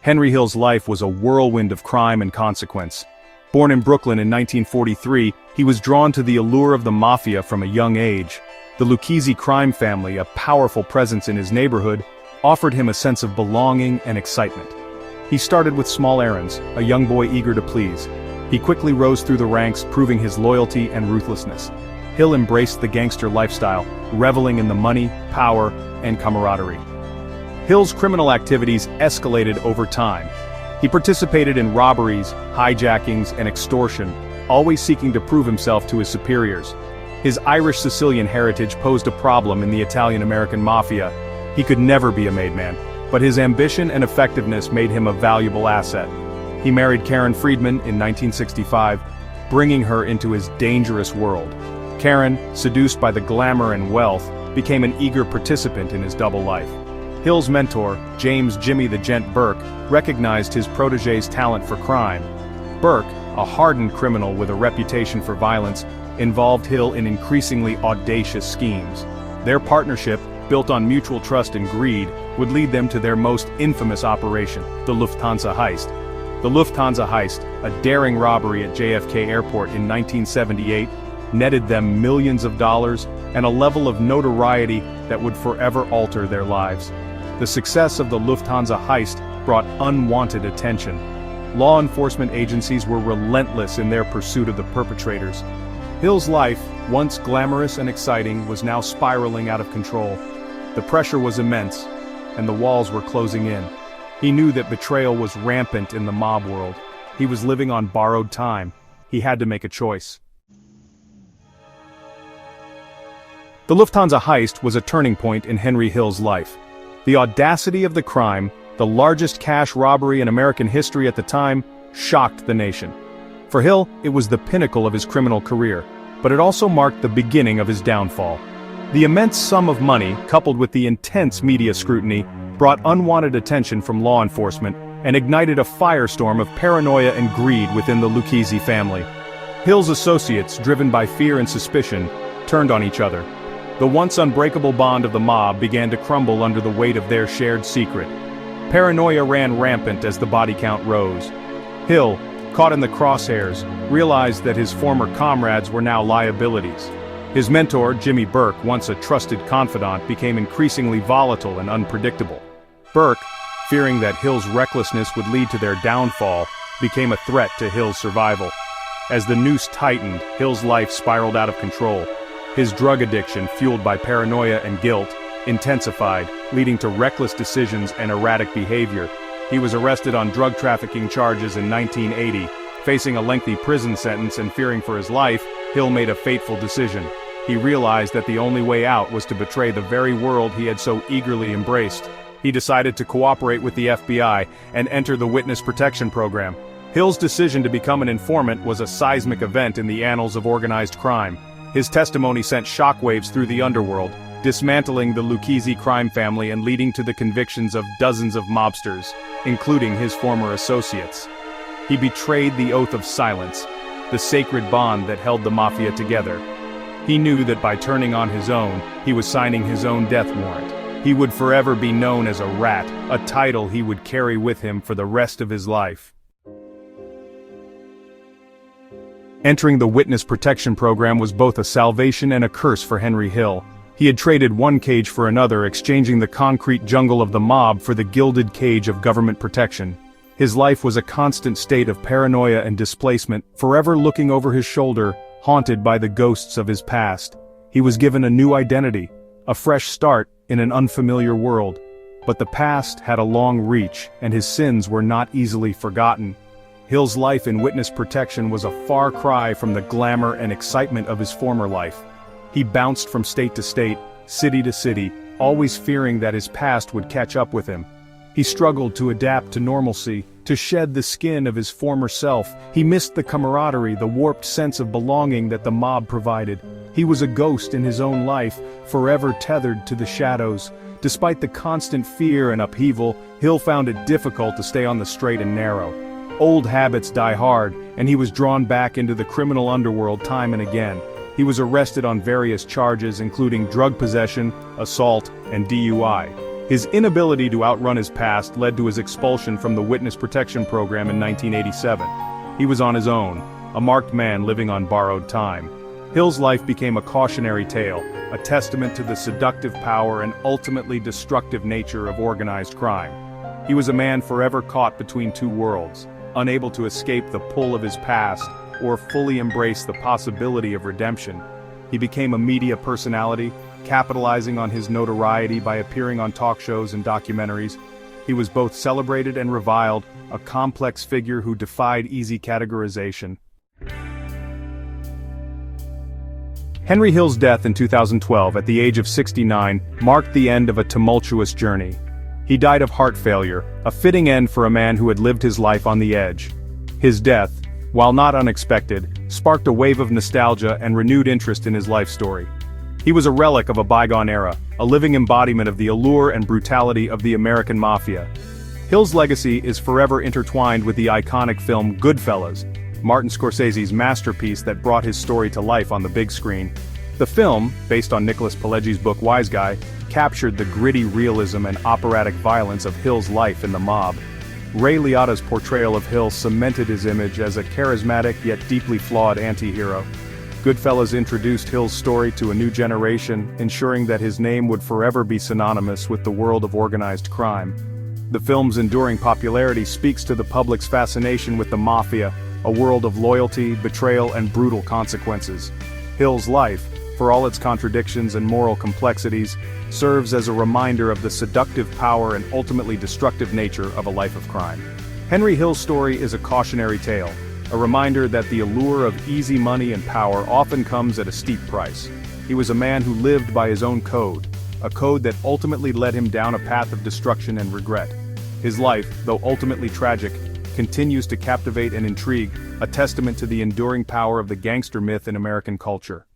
Henry Hill's life was a whirlwind of crime and consequence. Born in Brooklyn in 1943, he was drawn to the allure of the Mafia from a young age. The Lucchese crime family, a powerful presence in his neighborhood, offered him a sense of belonging and excitement. He started with small errands, a young boy eager to please. He quickly rose through the ranks, proving his loyalty and ruthlessness. Hill embraced the gangster lifestyle, reveling in the money, power, and camaraderie. Hill's criminal activities escalated over time. He participated in robberies, hijackings, and extortion, always seeking to prove himself to his superiors. His Irish-Sicilian heritage posed a problem in the Italian-American Mafia. He could never be a made man, but his ambition and effectiveness made him a valuable asset. He married Karen Friedman in 1965, bringing her into his dangerous world. Karen, seduced by the glamour and wealth, became an eager participant in his double life. Hill's mentor, James "Jimmy the Gent" Burke, recognized his protégé's talent for crime. Burke, a hardened criminal with a reputation for violence, involved Hill in increasingly audacious schemes. Their partnership, built on mutual trust and greed, would lead them to their most infamous operation, the Lufthansa heist. The Lufthansa heist, a daring robbery at JFK Airport in 1978, netted them millions of dollars and a level of notoriety that would forever alter their lives. The success of the Lufthansa heist brought unwanted attention. Law enforcement agencies were relentless in their pursuit of the perpetrators. Hill's life, once glamorous and exciting, was now spiraling out of control. The pressure was immense, and the walls were closing in. He knew that betrayal was rampant in the mob world. He was living on borrowed time. He had to make a choice. The Lufthansa heist was a turning point in Henry Hill's life. The audacity of the crime, the largest cash robbery in American history at the time, shocked the nation. For Hill, it was the pinnacle of his criminal career, but it also marked the beginning of his downfall. The immense sum of money, coupled with the intense media scrutiny, brought unwanted attention from law enforcement and ignited a firestorm of paranoia and greed within the Lucchese family. Hill's associates, driven by fear and suspicion, turned on each other. The once unbreakable bond of the mob began to crumble under the weight of their shared secret. Paranoia ran rampant as the body count rose. Hill, caught in the crosshairs, realized that his former comrades were now liabilities. His mentor, Jimmy Burke, once a trusted confidant, became increasingly volatile and unpredictable. Burke, fearing that Hill's recklessness would lead to their downfall, became a threat to Hill's survival. As the noose tightened, Hill's life spiraled out of control. His drug addiction, fueled by paranoia and guilt, intensified, leading to reckless decisions and erratic behavior. He was arrested on drug trafficking charges in 1980. Facing a lengthy prison sentence and fearing for his life, Hill made a fateful decision. He realized that the only way out was to betray the very world he had so eagerly embraced. He decided to cooperate with the FBI and enter the Witness Protection Program. Hill's decision to become an informant was a seismic event in the annals of organized crime. His testimony sent shockwaves through the underworld, dismantling the Lucchese crime family and leading to the convictions of dozens of mobsters, including his former associates. He betrayed the oath of silence, the sacred bond that held the Mafia together. He knew that by turning on his own, he was signing his own death warrant. He would forever be known as a rat, a title he would carry with him for the rest of his life. Entering the Witness Protection Program was both a salvation and a curse for Henry Hill. He had traded one cage for another, exchanging the concrete jungle of the mob for the gilded cage of government protection. His life was a constant state of paranoia and displacement, forever looking over his shoulder, haunted by the ghosts of his past. He was given a new identity, a fresh start in an unfamiliar world. But the past had a long reach, and his sins were not easily forgotten. Hill's life in witness protection was a far cry from the glamour and excitement of his former life. He bounced from state to state, city to city, always fearing that his past would catch up with him. He struggled to adapt to normalcy, to shed the skin of his former self. He missed the camaraderie, the warped sense of belonging that the mob provided. He was a ghost in his own life, forever tethered to the shadows. Despite the constant fear and upheaval, Hill found it difficult to stay on the straight and narrow. Old habits die hard, and he was drawn back into the criminal underworld time and again. He was arrested on various charges including drug possession, assault, and DUI. His inability to outrun his past led to his expulsion from the Witness Protection Program in 1987. He was on his own, a marked man living on borrowed time. Hill's life became a cautionary tale, a testament to the seductive power and ultimately destructive nature of organized crime. He was a man forever caught between two worlds, unable to escape the pull of his past or fully embrace the possibility of redemption. He became a media personality, capitalizing on his notoriety by appearing on talk shows and documentaries. He was both celebrated and reviled, a complex figure who defied easy categorization. Henry Hill's death in 2012 at the age of 69 marked the end of a tumultuous journey. He died of heart failure, a fitting end for a man who had lived his life on the edge. His death, while not unexpected, sparked a wave of nostalgia and renewed interest in his life story. He was a relic of a bygone era, a living embodiment of the allure and brutality of the American Mafia. Hill's legacy is forever intertwined with the iconic film Goodfellas, Martin Scorsese's masterpiece that brought his story to life on the big screen. The film, based on Nicholas Pileggi's book Wise Guy, captured the gritty realism and operatic violence of Hill's life in the mob. Ray Liotta's portrayal of Hill cemented his image as a charismatic yet deeply flawed anti-hero. Goodfellas introduced Hill's story to a new generation, ensuring that his name would forever be synonymous with the world of organized crime. The film's enduring popularity speaks to the public's fascination with the Mafia, a world of loyalty, betrayal, and brutal consequences. Hill's life, for all its contradictions and moral complexities, serves as a reminder of the seductive power and ultimately destructive nature of a life of crime. Henry Hill's story is a cautionary tale, a reminder that the allure of easy money and power often comes at a steep price. He was a man who lived by his own code, a code that ultimately led him down a path of destruction and regret. His life, though ultimately tragic, continues to captivate and intrigue, a testament to the enduring power of the gangster myth in American culture.